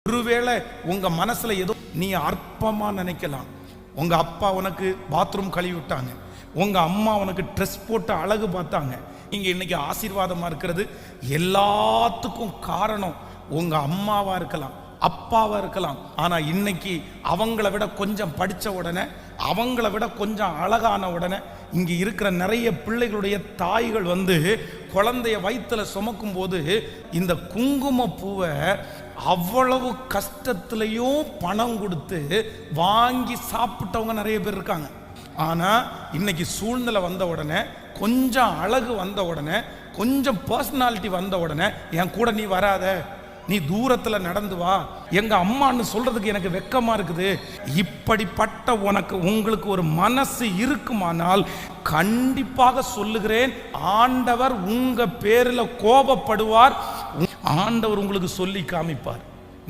ஒருவேளை உங்க மனசுல ஏதோ நீ அற்பமா நினைக்கலாம். உங்க அப்பா உனக்கு பாத்ரூம் கழுவி விட்டாங்க, உங்க அம்மா உனக்கு ட்ரெஸ் போட்டு அழகு பார்த்தாங்க. நீங்க இன்னைக்கு ஆசீர்வாதமா இருக்கிறது எல்லாத்துக்கும் காரணம் உங்க அம்மாவா இருக்கலாம், அப்பாவா இருக்கலாம். ஆனா இன்னைக்கு அவங்கள விட கொஞ்சம் படிச்ச உடனே, அவங்கள விட கொஞ்சம் அழகான உடனே இங்க இருக்கிற நிறைய பிள்ளைகளுடைய தாய்கள் குழந்தைய வயிற்றுல சுமக்கும் போது இந்த குங்கும பூவை அவ்வளவு கஷ்டத்திலையும் பணம் கொடுத்து வாங்கி சாப்பிட்டவங்க நிறைய பேர் இருக்காங்க. ஆனா இன்னைக்கு சூழ்நிலை வந்த உடனே, கொஞ்சம் அழகு வந்த உடனே, கொஞ்சம் பர்சனாலிட்டி வந்த உடனே, என் கூட நீ வராத, நீ தூரத்துல நடந்து வா, எங்க அம்மான்னு சொல்றதுக்கு எனக்கு வெக்கமா இருக்குது. இப்படிப்பட்ட உங்களுக்கு ஒரு மனசு இருக்குமானால் கண்டிப்பாக சொல்லுகிறேன், ஆண்டவர் உங்க பேரில் கோபப்படுவார். ஆண்டவர் உங்களுக்கு சொல்லி காமிப்பார்.